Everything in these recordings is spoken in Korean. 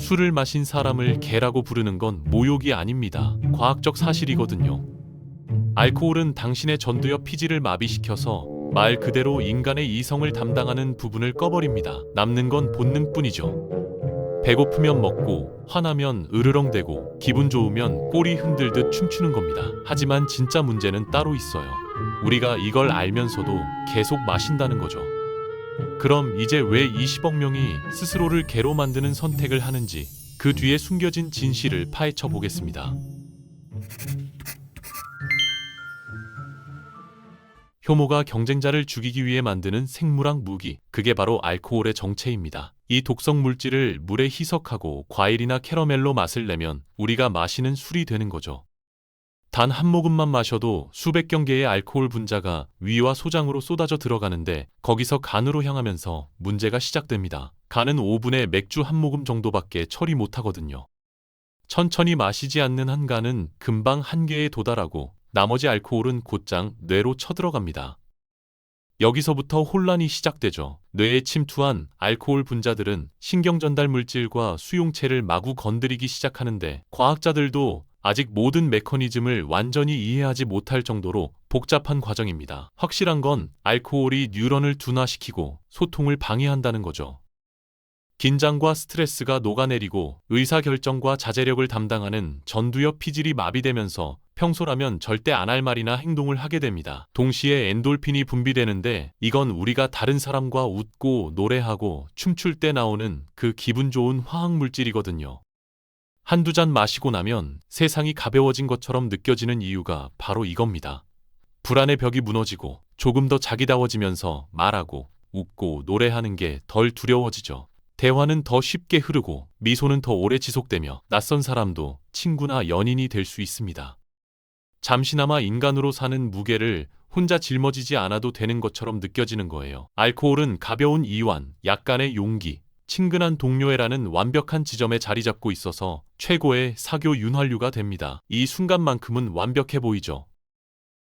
술을 마신 사람을 개라고 부르는 건 모욕이 아닙니다. 과학적 사실이거든요. 알코올은 당신의 전두엽 피지를 마비시켜서 말 그대로 인간의 이성을 담당하는 부분을 꺼버립니다. 남는 건 본능뿐이죠. 배고프면 먹고, 화나면 으르렁대고, 기분 좋으면 꼬리 흔들듯 춤추는 겁니다. 하지만 진짜 문제는 따로 있어요. 우리가 이걸 알면서도 계속 마신다는 거죠. 그럼 이제 왜 20억 명이 스스로를 개로 만드는 선택을 하는지 그 뒤에 숨겨진 진실을 파헤쳐 보겠습니다. 효모가 경쟁자를 죽이기 위해 만드는 생물학 무기, 그게 바로 알코올의 정체입니다. 이 독성 물질을 물에 희석하고 과일이나 캐러멜로 맛을 내면 우리가 마시는 술이 되는 거죠. 단 한 모금만 마셔도 수백 경개의 알코올 분자가 위와 소장으로 쏟아져 들어가는데 거기서 간으로 향하면서 문제가 시작됩니다. 간은 5분에 맥주 한 모금 정도밖에 처리 못하거든요. 천천히 마시지 않는 한 간은 금방 한계에 도달하고 나머지 알코올은 곧장 뇌로 쳐들어갑니다. 여기서부터 혼란이 시작되죠. 뇌에 침투한 알코올 분자들은 신경전달 물질과 수용체를 마구 건드리기 시작하는데 과학자들도 아직 모든 메커니즘을 완전히 이해하지 못할 정도로 복잡한 과정입니다. 확실한 건 알코올이 뉴런을 둔화시키고 소통을 방해한다는 거죠. 긴장과 스트레스가 녹아내리고 의사결정과 자제력을 담당하는 전두엽 피질이 마비되면서 평소라면 절대 안 할 말이나 행동을 하게 됩니다. 동시에 엔돌핀이 분비되는데 이건 우리가 다른 사람과 웃고 노래하고 춤출 때 나오는 그 기분 좋은 화학물질이거든요. 한두 잔 마시고 나면 세상이 가벼워진 것처럼 느껴지는 이유가 바로 이겁니다. 불안의 벽이 무너지고 조금 더 자기다워지면서 말하고 웃고 노래하는 게 덜 두려워지죠. 대화는 더 쉽게 흐르고 미소는 더 오래 지속되며 낯선 사람도 친구나 연인이 될 수 있습니다. 잠시나마 인간으로 사는 무게를 혼자 짊어지지 않아도 되는 것처럼 느껴지는 거예요. 알코올은 가벼운 이완, 약간의 용기, 친근한 동료애라는 완벽한 지점에 자리 잡고 있어서 최고의 사교 윤활유가 됩니다. 이 순간만큼은 완벽해 보이죠.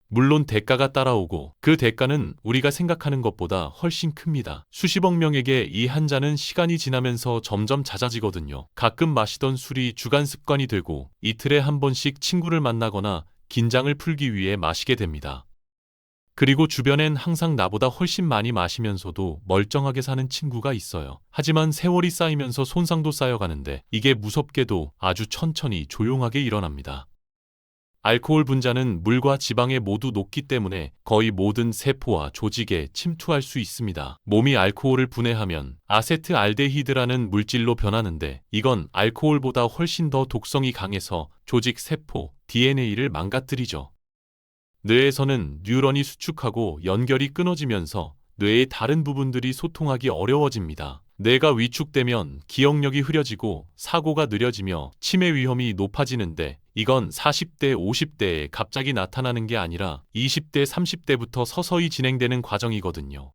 물론 대가가 따라오고 그 대가는 우리가 생각하는 것보다 훨씬 큽니다. 수십억 명에게 이 한 잔은 시간이 지나면서 점점 잦아지거든요. 가끔 마시던 술이 주간 습관이 되고 이틀에 한 번씩 친구를 만나거나 긴장을 풀기 위해 마시게 됩니다. 그리고 주변엔 항상 나보다 훨씬 많이 마시면서도 멀쩡하게 사는 친구가 있어요. 하지만 세월이 쌓이면서 손상도 쌓여가는데 이게 무섭게도 아주 천천히 조용하게 일어납니다. 알코올 분자는 물과 지방에 모두 녹기 때문에 거의 모든 세포와 조직에 침투할 수 있습니다. 몸이 알코올을 분해하면 아세트알데히드라는 물질로 변하는데 이건 알코올보다 훨씬 더 독성이 강해서 조직, 세포, DNA를 망가뜨리죠. 뇌에서는 뉴런이 수축하고 연결이 끊어지면서 뇌의 다른 부분들이 소통하기 어려워집니다. 뇌가 위축되면 기억력이 흐려지고 사고가 느려지며 치매 위험이 높아지는데 이건 40대, 50대에 갑자기 나타나는 게 아니라 20대, 30대부터 서서히 진행되는 과정이거든요.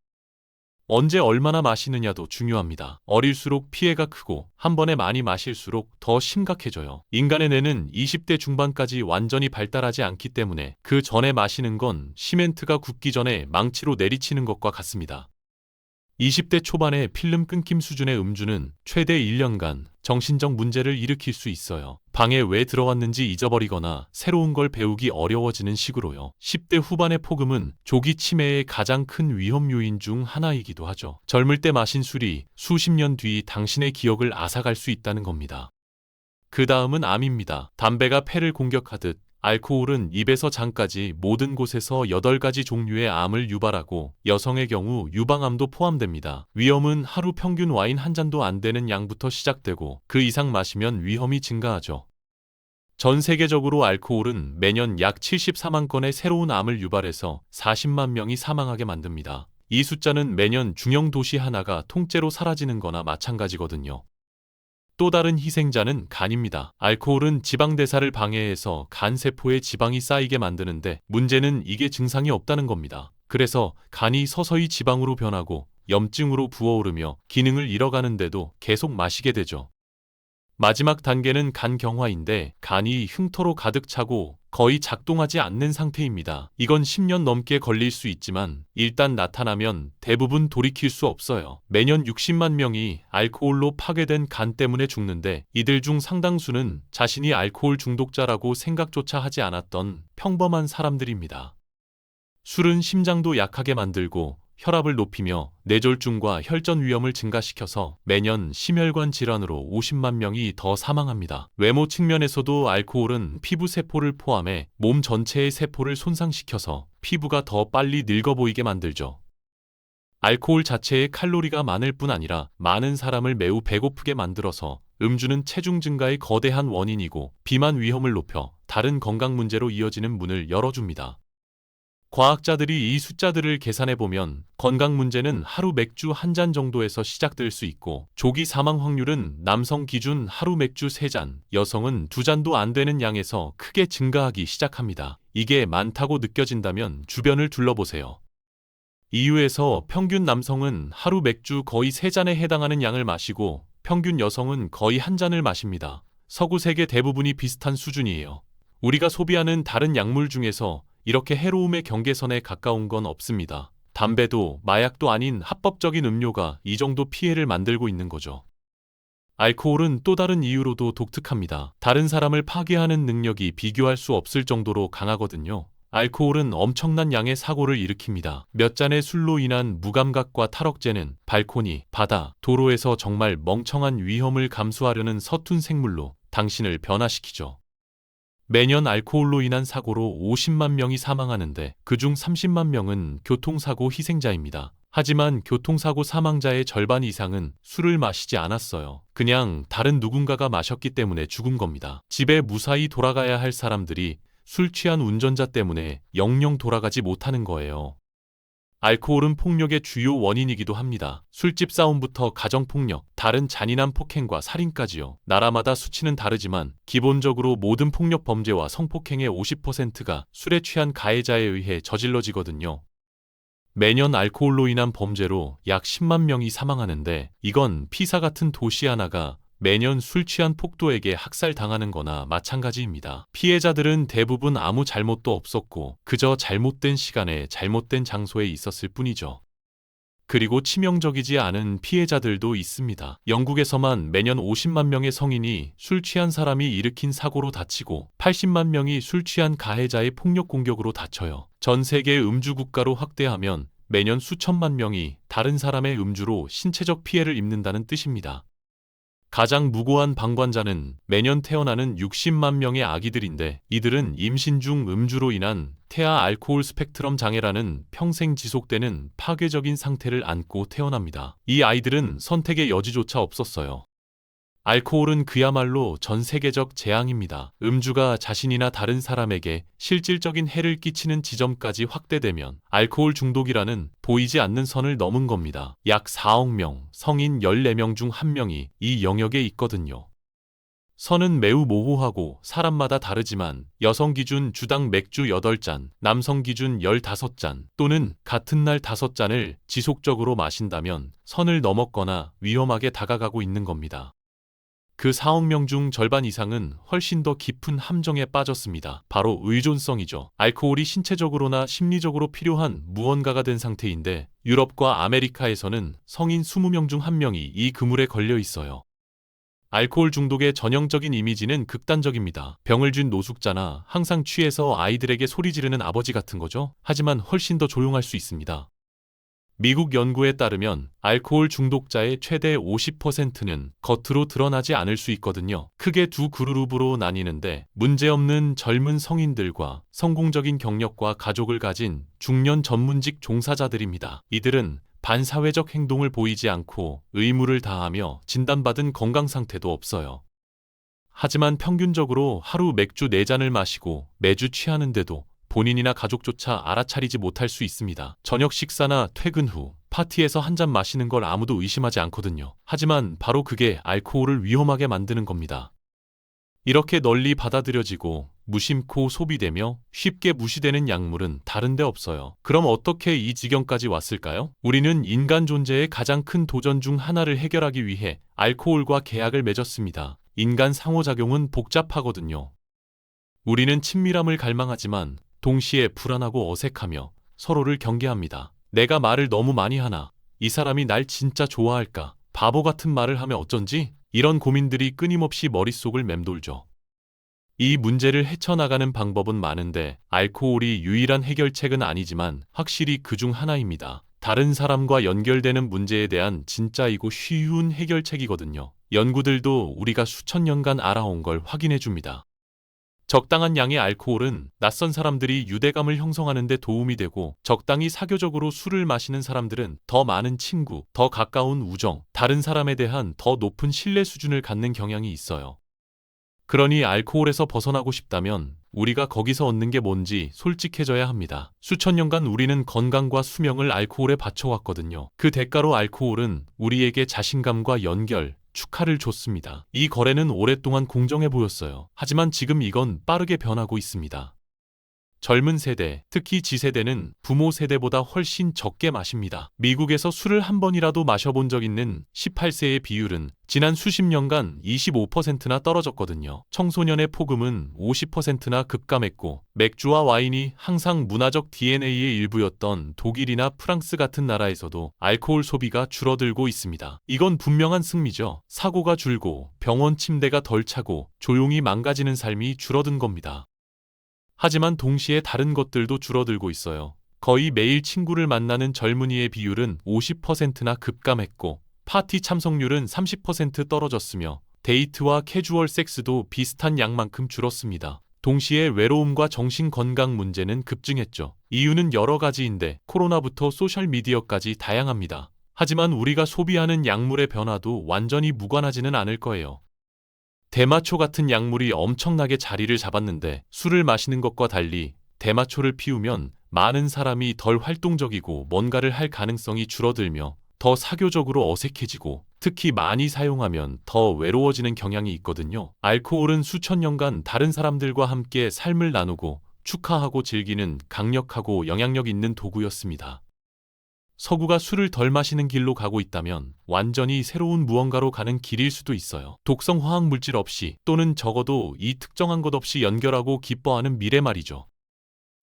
언제 얼마나 마시느냐도 중요합니다. 어릴수록 피해가 크고 한 번에 많이 마실수록 더 심각해져요. 인간의 뇌는 20대 중반까지 완전히 발달하지 않기 때문에 그 전에 마시는 건 시멘트가 굳기 전에 망치로 내리치는 것과 같습니다. 20대 초반의 필름 끊김 수준의 음주는 최대 1년간 정신적 문제를 일으킬 수 있어요. 방에 왜 들어왔는지 잊어버리거나 새로운 걸 배우기 어려워지는 식으로요. 10대 후반의 폭음은 조기 치매의 가장 큰 위험 요인 중 하나이기도 하죠. 젊을 때 마신 술이 수십 년 뒤 당신의 기억을 앗아갈 수 있다는 겁니다. 그 다음은 암입니다. 담배가 폐를 공격하듯 알코올은 입에서 장까지 모든 곳에서 8가지 종류의 암을 유발하고 여성의 경우 유방암도 포함됩니다. 위험은 하루 평균 와인 한 잔도 안 되는 양부터 시작되고 그 이상 마시면 위험이 증가하죠. 전 세계적으로 알코올은 매년 약 74만 건의 새로운 암을 유발해서 40만 명이 사망하게 만듭니다. 이 숫자는 매년 중형 도시 하나가 통째로 사라지는 거나 마찬가지거든요. 또 다른 희생자는 간입니다. 알코올은 지방대사를 방해해서 간 세포에 지방이 쌓이게 만드는데 문제는 이게 증상이 없다는 겁니다. 그래서 간이 서서히 지방으로 변하고 염증으로 부어오르며 기능을 잃어가는데도 계속 마시게 되죠. 마지막 단계는 간 경화인데 간이 흉터로 가득 차고 거의 작동하지 않는 상태입니다. 이건 10년 넘게 걸릴 수 있지만 일단 나타나면 대부분 돌이킬 수 없어요. 매년 60만 명이 알코올로 파괴된 간 때문에 죽는데 이들 중 상당수는 자신이 알코올 중독자라고 생각조차 하지 않았던 평범한 사람들입니다. 술은 심장도 약하게 만들고 혈압을 높이며 뇌졸중과 혈전 위험을 증가시켜서 매년 심혈관 질환으로 50만 명이 더 사망합니다. 외모 측면에서도 알코올은 피부 세포를 포함해 몸 전체의 세포를 손상시켜서 피부가 더 빨리 늙어 보이게 만들죠. 알코올 자체에 칼로리가 많을 뿐 아니라 많은 사람을 매우 배고프게 만들어서 음주는 체중 증가의 거대한 원인이고 비만 위험을 높여 다른 건강 문제로 이어지는 문을 열어줍니다. 과학자들이 이 숫자들을 계산해보면 건강 문제는 하루 맥주 한 잔 정도에서 시작될 수 있고 조기 사망 확률은 남성 기준 하루 맥주 3잔, 여성은 2잔도 안 되는 양에서 크게 증가하기 시작합니다. 이게 많다고 느껴진다면 주변을 둘러보세요. EU에서 평균 남성은 하루 맥주 거의 3잔에 해당하는 양을 마시고 평균 여성은 거의 한 잔을 마십니다. 서구 세계 대부분이 비슷한 수준이에요. 우리가 소비하는 다른 약물 중에서 이렇게 해로움의 경계선에 가까운 건 없습니다. 담배도 마약도 아닌 합법적인 음료가 이 정도 피해를 만들고 있는 거죠. 알코올은 또 다른 이유로도 독특합니다. 다른 사람을 파괴하는 능력이 비교할 수 없을 정도로 강하거든요. 알코올은 엄청난 양의 사고를 일으킵니다. 몇 잔의 술로 인한 무감각과 탈억제는 발코니, 바다, 도로에서 정말 멍청한 위험을 감수하려는 서툰 생물로 당신을 변화시키죠. 매년 알코올로 인한 사고로 50만 명이 사망하는데 그중 30만 명은 교통사고 희생자입니다. 하지만 교통사고 사망자의 절반 이상은 술을 마시지 않았어요. 그냥 다른 누군가가 마셨기 때문에 죽은 겁니다. 집에 무사히 돌아가야 할 사람들이 술 취한 운전자 때문에 영영 돌아가지 못하는 거예요. 알코올은 폭력의 주요 원인이기도 합니다. 술집 싸움부터 가정폭력, 다른 잔인한 폭행과 살인까지요. 나라마다 수치는 다르지만 기본적으로 모든 폭력 범죄와 성폭행의 50%가 술에 취한 가해자에 의해 저질러지거든요. 매년 알코올로 인한 범죄로 약 10만 명이 사망하는데 이건 피사 같은 도시 하나가 매년 술 취한 폭도에게 학살당하는 거나 마찬가지입니다. 피해자들은 대부분 아무 잘못도 없었고 그저 잘못된 시간에 잘못된 장소에 있었을 뿐이죠. 그리고 치명적이지 않은 피해자들도 있습니다. 영국에서만 매년 50만 명의 성인이 술 취한 사람이 일으킨 사고로 다치고 80만 명이 술 취한 가해자의 폭력 공격으로 다쳐요. 전 세계 음주 국가로 확대하면 매년 수천만 명이 다른 사람의 음주로 신체적 피해를 입는다는 뜻입니다. 가장 무고한 방관자는 매년 태어나는 60만 명의 아기들인데 이들은 임신 중 음주로 인한 태아 알코올 스펙트럼 장애라는 평생 지속되는 파괴적인 상태를 안고 태어납니다. 이 아이들은 선택의 여지조차 없었어요. 알코올은 그야말로 전 세계적 재앙입니다. 음주가 자신이나 다른 사람에게 실질적인 해를 끼치는 지점까지 확대되면 알코올 중독이라는 보이지 않는 선을 넘은 겁니다. 약 4억 명, 성인 14명 중 1명이 이 영역에 있거든요. 선은 매우 모호하고 사람마다 다르지만 여성 기준 주당 맥주 8잔, 남성 기준 15잔 또는 같은 날 5잔을 지속적으로 마신다면 선을 넘었거나 위험하게 다가가고 있는 겁니다. 그 4억 명 중 절반 이상은 훨씬 더 깊은 함정에 빠졌습니다. 바로 의존성이죠. 알코올이 신체적으로나 심리적으로 필요한 무언가가 된 상태인데 유럽과 아메리카에서는 성인 20명 중 1명이 이 그물에 걸려 있어요. 알코올 중독의 전형적인 이미지는 극단적입니다. 병을 준 노숙자나 항상 취해서 아이들에게 소리 지르는 아버지 같은 거죠. 하지만 훨씬 더 조용할 수 있습니다. 미국 연구에 따르면 알코올 중독자의 최대 50%는 겉으로 드러나지 않을 수 있거든요. 크게 두 그룹으로 나뉘는데 문제없는 젊은 성인들과 성공적인 경력과 가족을 가진 중년 전문직 종사자들입니다. 이들은 반사회적 행동을 보이지 않고 의무를 다하며 진단받은 건강 상태도 없어요. 하지만 평균적으로 하루 맥주 4잔을 마시고 매주 취하는데도 본인이나 가족조차 알아차리지 못할 수 있습니다. 저녁 식사나 퇴근 후 파티에서 한 잔 마시는 걸 아무도 의심하지 않거든요. 하지만 바로 그게 알코올을 위험하게 만드는 겁니다. 이렇게 널리 받아들여지고 무심코 소비되며 쉽게 무시되는 약물은 다른 데 없어요. 그럼 어떻게 이 지경까지 왔을까요? 우리는 인간 존재의 가장 큰 도전 중 하나를 해결하기 위해 알코올과 계약을 맺었습니다. 인간 상호작용은 복잡하거든요. 우리는 친밀함을 갈망하지만 동시에 불안하고 어색하며 서로를 경계합니다. 내가 말을 너무 많이 하나? 이 사람이 날 진짜 좋아할까? 바보 같은 말을 하면 어쩐지? 이런 고민들이 끊임없이 머릿속을 맴돌죠. 이 문제를 헤쳐나가는 방법은 많은데 알코올이 유일한 해결책은 아니지만 확실히 그중 하나입니다. 다른 사람과 연결되는 문제에 대한 진짜이고 쉬운 해결책이거든요. 연구들도 우리가 수천 년간 알아온 걸 확인해 줍니다. 적당한 양의 알코올은 낯선 사람들이 유대감을 형성하는 데 도움이 되고, 적당히 사교적으로 술을 마시는 사람들은 더 많은 친구, 더 가까운 우정, 다른 사람에 대한 더 높은 신뢰 수준을 갖는 경향이 있어요. 그러니 알코올에서 벗어나고 싶다면 우리가 거기서 얻는 게 뭔지 솔직해져야 합니다. 수천 년간 우리는 건강과 수명을 알코올에 바쳐왔거든요. 그 대가로 알코올은 우리에게 자신감과 연결, 축하를 줬습니다. 이 거래는 오랫동안 공정해 보였어요. 하지만 지금 이건 빠르게 변하고 있습니다. 젊은 세대, 특히 Z세대는 부모 세대보다 훨씬 적게 마십니다. 미국에서 술을 한 번이라도 마셔본 적 있는 18세의 비율은 지난 수십 년간 25%나 떨어졌거든요. 청소년의 폭음은 50%나 급감했고, 맥주와 와인이 항상 문화적 DNA의 일부였던 독일이나 프랑스 같은 나라에서도 알코올 소비가 줄어들고 있습니다. 이건 분명한 승리죠. 사고가 줄고 병원 침대가 덜 차고 조용히 망가지는 삶이 줄어든 겁니다. 하지만 동시에 다른 것들도 줄어들고 있어요. 거의 매일 친구를 만나는 젊은이의 비율은 50%나 급감했고, 파티 참석률은 30% 떨어졌으며, 데이트와 캐주얼 섹스도 비슷한 양만큼 줄었습니다. 동시에 외로움과 정신 건강 문제는 급증했죠. 이유는 여러 가지인데 코로나부터 소셜미디어까지 다양합니다. 하지만 우리가 소비하는 약물의 변화도 완전히 무관하지는 않을 거예요. 대마초 같은 약물이 엄청나게 자리를 잡았는데, 술을 마시는 것과 달리 대마초를 피우면 많은 사람이 덜 활동적이고 뭔가를 할 가능성이 줄어들며 더 사교적으로 어색해지고, 특히 많이 사용하면 더 외로워지는 경향이 있거든요. 알코올은 수천 년간 다른 사람들과 함께 삶을 나누고 축하하고 즐기는 강력하고 영향력 있는 도구였습니다. 서구가 술을 덜 마시는 길로 가고 있다면 완전히 새로운 무언가로 가는 길일 수도 있어요. 독성 화학 물질 없이, 또는 적어도 이 특정한 것 없이 연결하고 기뻐하는 미래 말이죠.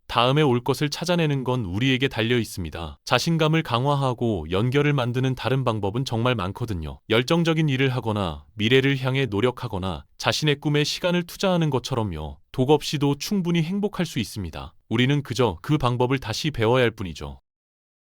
다음에 올 것을 찾아내는 건 우리에게 달려 있습니다. 자신감을 강화하고 연결을 만드는 다른 방법은 정말 많거든요. 열정적인 일을 하거나 미래를 향해 노력하거나 자신의 꿈에 시간을 투자하는 것처럼요. 독 없이도 충분히 행복할 수 있습니다. 우리는 그저 그 방법을 다시 배워야 할 뿐이죠.